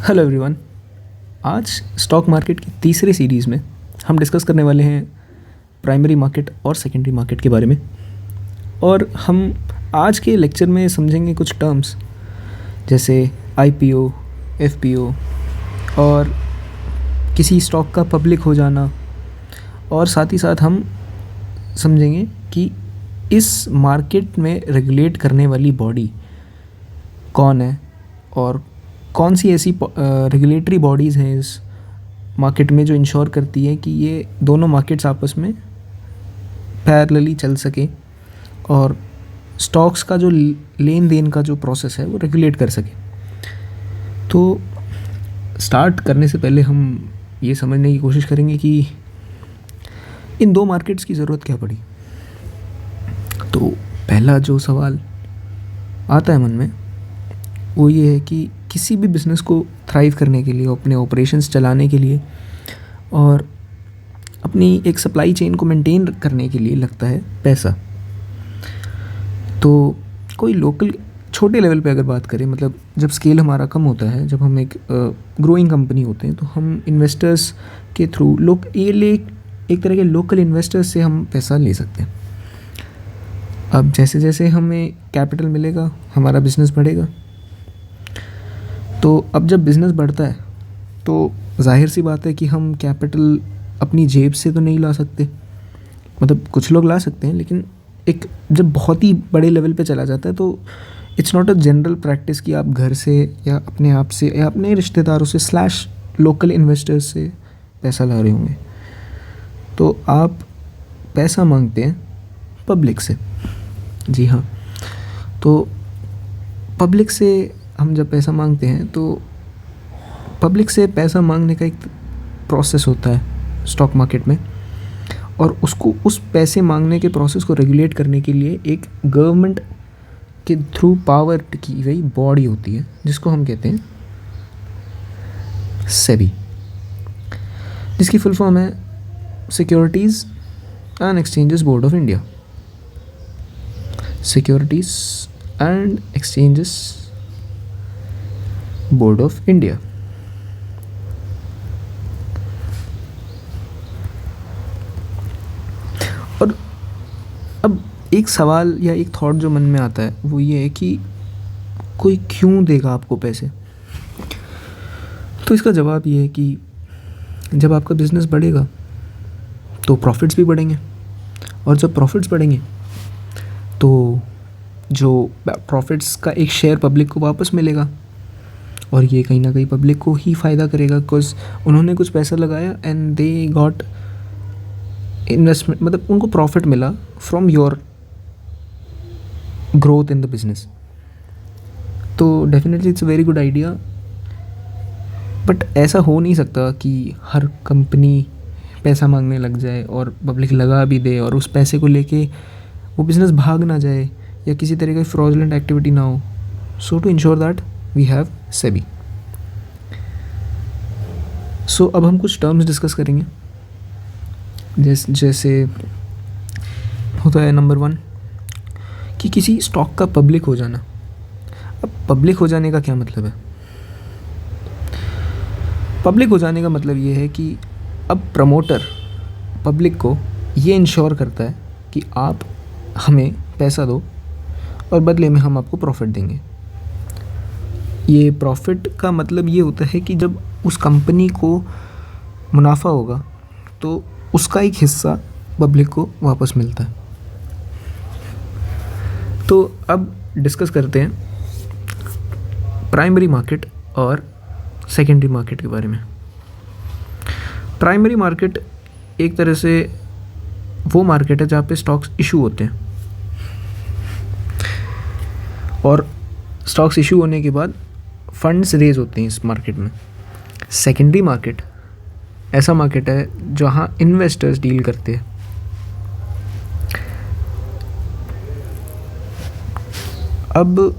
Hello everyone. आज stock market की तीसरे सीरीज़ में हम डिस्कस करने वाले हैं प्राइमरी मार्केट और सेकेंडरी मार्केट के बारे में। और हम आज के लेक्चर में समझेंगे कुछ टर्म्स जैसे आईपीओ, एफपीओ और किसी स्टॉक का पब्लिक हो जाना। और साथ ही साथ हम समझेंगे कि इस मार्केट में रेगुलेट करने वाली बॉडी कौन है और कौन सी ऐसी रेगुलेटरी बॉडीज़ हैं इस मार्केट में जो इंश्योर करती है कि ये दोनों मार्केट्स आपस में पैरेलली चल सके और स्टॉक्स का जो लेन देन का जो प्रोसेस है वो रेगुलेट कर सके। तो स्टार्ट करने से पहले हम ये समझने की कोशिश करेंगे कि इन दो मार्केट्स की ज़रूरत क्या पड़ी। तो पहला जो सवाल आता है मन में वो ये है कि किसी भी बिज़नेस को थ्राइव करने के लिए, अपने ऑपरेशंस चलाने के लिए और अपनी एक सप्लाई चेन को मेंटेन करने के लिए लगता है पैसा। तो कोई लोकल छोटे लेवल पे अगर बात करें, मतलब जब स्केल हमारा कम होता है, जब हम एक ग्रोइंग कंपनी होते हैं, तो हम इन्वेस्टर्स के थ्रू एक तरह के लोकल इन्वेस्टर्स से हम पैसा ले सकते हैं। अब जैसे जैसे हमें कैपिटल मिलेगा हमारा बिज़नेस बढ़ेगा। तो अब जब बिज़नेस बढ़ता है तो जाहिर सी बात है कि हम कैपिटल अपनी जेब से तो नहीं ला सकते। मतलब कुछ लोग ला सकते हैं, लेकिन एक जब बहुत ही बड़े लेवल पे चला जाता है तो it's not a general practice कि आप घर से या अपने आप से या अपने रिश्तेदारों से स्लैश लोकल इन्वेस्टर्स से पैसा ला रहे होंगे। तो आप पैसा मांगते हैं पब्लिक से। जी हाँ, तो पब्लिक से हम जब पैसा मांगते हैं तो पब्लिक से पैसा मांगने का एक प्रोसेस होता है स्टॉक मार्केट में, और उसको उस पैसे मांगने के प्रोसेस को रेगुलेट करने के लिए एक गवर्नमेंट के थ्रू पावर की गई बॉडी होती है जिसको हम कहते हैं सेबी, जिसकी फुल फॉर्म है securities and exchanges board of India. Securities and exchanges board of India. और अब एक सवाल या एक थॉट जो मन में आता है वो ये है कि कोई क्यों देगा आपको पैसे। तो इसका जवाब ये है कि जब आपका बिज़नेस बढ़ेगा तो प्रॉफिट्स भी बढ़ेंगे, और जब प्रॉफिट्स बढ़ेंगे तो जो प्रॉफिट्स का एक शेयर पब्लिक को वापस मिलेगा, और ये कहीं ना कहीं पब्लिक को ही फ़ायदा करेगा बिकॉज उन्होंने कुछ पैसा लगाया एंड दे गॉट इन्वेस्टमेंट, मतलब उनको प्रॉफिट मिला from your growth in the business. तो definitely it's a very good idea, but ऐसा हो नहीं सकता कि हर कंपनी पैसा मांगने लग जाए और पब्लिक लगा भी दे और उस पैसे को लेके वो बिज़नेस भाग ना जाए या किसी तरह की फ्रॉडुलेंट एक्टिविटी ना हो। So to ensure that we have SEBI. So अब हम कुछ टर्म्स डिस्कस करेंगे। जैसे होता है नंबर 1 कि किसी स्टॉक का पब्लिक हो जाना। अब पब्लिक हो जाने का क्या मतलब है? पब्लिक हो जाने का मतलब ये है कि अब प्रमोटर पब्लिक को ये इंश्योर करता है कि आप हमें पैसा दो और बदले में हम आपको प्रॉफिट देंगे। ये प्रॉफिट का मतलब ये होता है कि जब उस कंपनी को मुनाफा होगा तो उसका एक हिस्सा पब्लिक को वापस मिलता है। तो अब डिस्कस करते हैं प्राइमरी मार्केट और सेकेंडरी मार्केट के बारे में। प्राइमरी मार्केट एक तरह से वो मार्केट है जहाँ पे स्टॉक्स इशू होते हैं, और स्टॉक्स इशू होने के बाद फंड्स रेज होते हैं इस मार्केट में। सेकेंडरी मार्केट ऐसा मार्केट है जहाँ इन्वेस्टर्स डील करते हैं। अब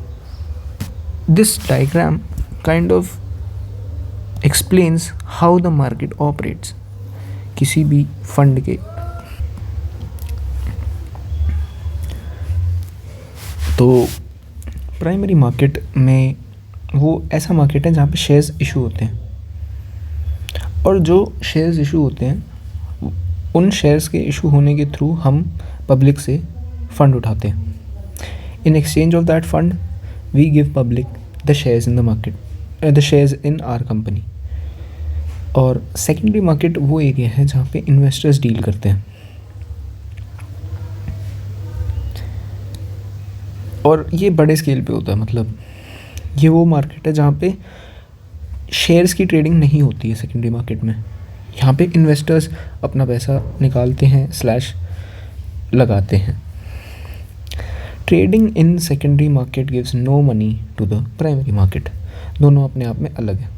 this diagram kind of explains how the market operates किसी भी फंड के। तो प्राइमरी मार्केट में वो ऐसा मार्केट है जहाँ पे शेयर्स इशू होते हैं, और जो शेयर्स इशू होते हैं उन शेयर्स के इशू होने के थ्रू हम पब्लिक से फ़ंड उठाते हैं. In exchange of that fund we give public the shares in the market, the shares in our company. और सेकेंडरी मार्केट वो एरिया है जहाँ पे इन्वेस्टर्स डील करते हैं, और ये बड़े स्केल पे होता है. मतलब ये वो मार्केट है जहाँ पे शेयर्स की ट्रेडिंग नहीं होती है. सेकेंडरी मार्केट में यहाँ पे इन्वेस्टर्स अपना पैसा निकालते हैं स्लैश लगाते हैं. Trading in secondary market gives no money to the primary market. दोनों अपने आप में अलग है.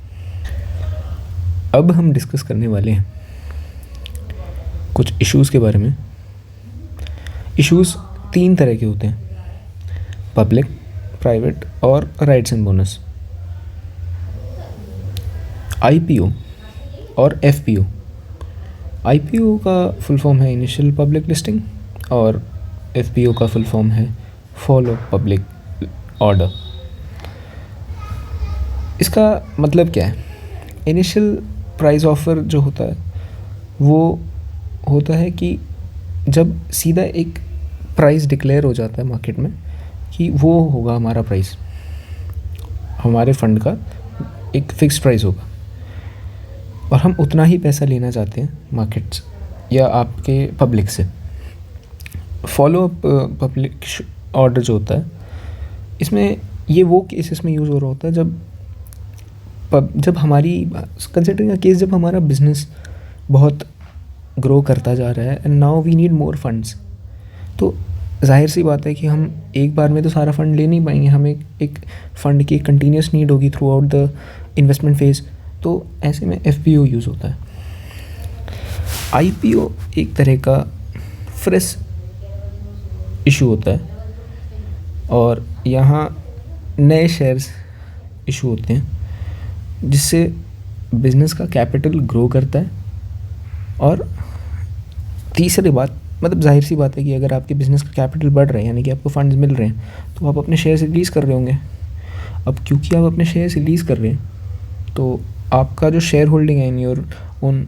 अब हम डिस्कस करने वाले हैं कुछ इश्यूज़ के बारे में. इश्यूज़ 3 तरह के होते हैं: पब्लिक, प्राइवेट और राइट्स एंड बोनस. आईपीओ और एफपीओ. आईपीओ का फुल फॉर्म है इनिशियल पब्लिक लिस्टिंग, और एफपीओ का फुल फॉर्म है फॉलो पब्लिक ऑर्डर. इसका मतलब क्या है? इनिशियल प्राइस ऑफर जो होता है वो होता है कि जब सीधा एक प्राइस डिक्लेयर हो जाता है मार्केट में कि वो होगा हमारा प्राइस, हमारे फंड का एक फ़िक्स प्राइस होगा, और हम उतना ही पैसा लेना चाहते हैं मार्केट्स या आपके पब्लिक से. फॉलो अप पब्लिक ऑर्डर जो होता है, इसमें ये वो केस इसमें यूज़ हो रहा होता है जब हमारी कंसिडरिंग अ केस जब हमारा बिजनेस बहुत ग्रो करता जा रहा है and now we need more funds. तो जाहिर सी बात है कि हम एक बार में तो सारा फंड ले नहीं पाएंगे. हमें एक फ़ंड की कंटिन्यूस नीड होगी through out the investment phase. तो ऐसे में एफपीओ यूज़ होता है. आईपीओ एक तरह का फ्रेश इशू होता है, और यहाँ नए शेयर्स इशू होते हैं जिससे बिज़नेस का कैपिटल ग्रो करता है. और तीसरी बात, मतलब जाहिर सी बात है कि अगर आपके बिज़नेस का कैपिटल बढ़ रहा है यानी कि आपको फंड्स मिल रहे हैं तो आप अपने शेयर्स रिलीज़ कर रहे होंगे. अब क्योंकि आप अपने शेयर्स रिलीज़ कर रहे हैं तो आपका जो शेयर होल्डिंग है in your own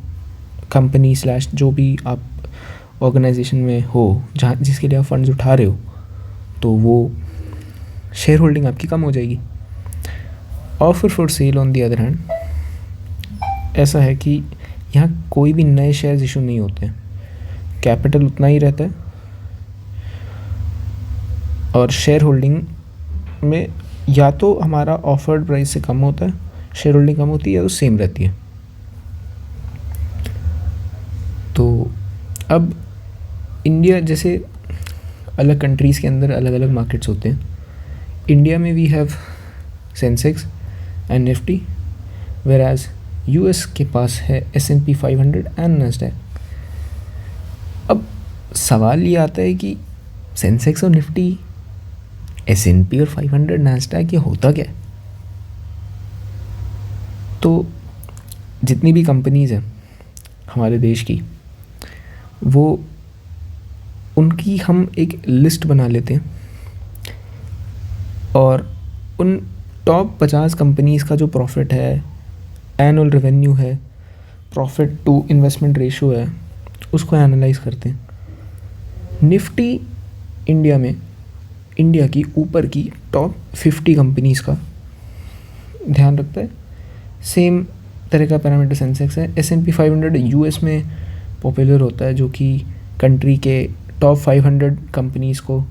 company slash जो भी आप ऑर्गेनाइजेशन में हो जहाँ जिसके लिए आप फंड्स उठा रहे हो, तो वो शेयर होल्डिंग आपकी कम हो जाएगी. Offer for sale on the other hand ऐसा है कि यहाँ कोई भी नए शेयर्स इशू नहीं होते हैं, कैपिटल उतना ही रहता है, और शेयर होल्डिंग में या तो हमारा ऑफर्ड प्राइस से कम होता है, शेयर होल्डिंग कम होती है, या तो सेम रहती है. तो अब इंडिया जैसे अलग कंट्रीज़ के अंदर अलग अलग मार्केट्स होते हैं. इंडिया में we have Sensex and Nifty, whereas US के पास है S&P 500 एंड नैस्डैक. अब सवाल ये आता है कि सेंसेक्स और निफ्टी, S&P और 500 नैस्डैक, ये होता क्या है? तो जितनी भी कंपनीज़ हैं हमारे देश की, वो उनकी हम एक लिस्ट बना लेते हैं, और उन टॉप 50 कंपनीज़ का जो प्रॉफिट है, एनुअल रेवेन्यू है, प्रॉफिट टू इन्वेस्टमेंट रेशो है, उसको एनालाइज करते हैं. निफ्टी इंडिया में इंडिया की ऊपर की टॉप 50 कंपनीज़ का ध्यान रखता है. सेम तरह का पैरामीटर सेंसेक्स है. S&P 500 यूएस में पॉपुलर होता है, जो कि कंट्री के टॉप 500 कंपनीज़ को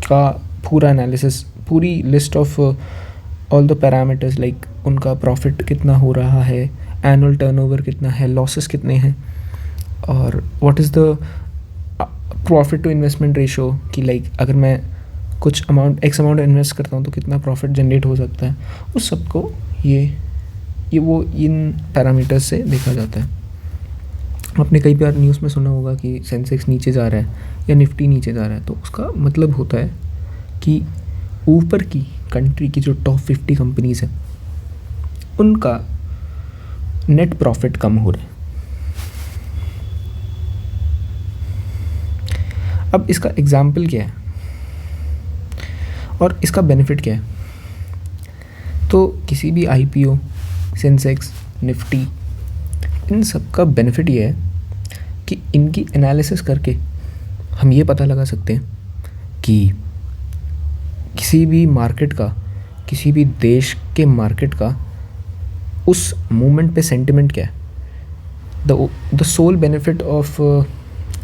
का पूरा एनालिसिस, पूरी list of all the parameters like उनका प्रॉफिट कितना हो रहा है, एनुअल टर्नओवर कितना है, लॉसेस कितने हैं, और what is the profit to investment ratio कि लाइक अगर मैं कुछ अमाउंट एक्स अमाउंट इन्वेस्ट करता हूँ तो कितना प्रॉफिट जनरेट हो सकता है. उस सब को ये वो इन पैरामीटर्स से देखा जाता है. आपने कई बार न्यूज़ में सुना होगा कि सेंसेक्स नीचे जा रहा है या निफ्टी नीचे जा रहा है, तो उसका मतलब होता है कि ऊपर की कंट्री की जो टॉप 50 कंपनीज़ हैं उनका नेट प्रॉफिट कम हो रहा है. अब इसका एग्जाम्पल क्या है और इसका बेनिफिट क्या है? तो किसी भी आईपीओ, सेंसेक्स, निफ्टी, इन सब का बेनिफिट ये है कि इनकी एनालिसिस करके हम ये पता लगा सकते हैं कि किसी भी मार्केट का, किसी भी देश के मार्केट का उस मोमेंट पे सेंटिमेंट क्या है. The sole benefit of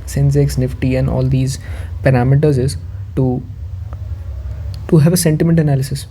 Sensex, Nifty and all these parameters is to have a sentiment analysis.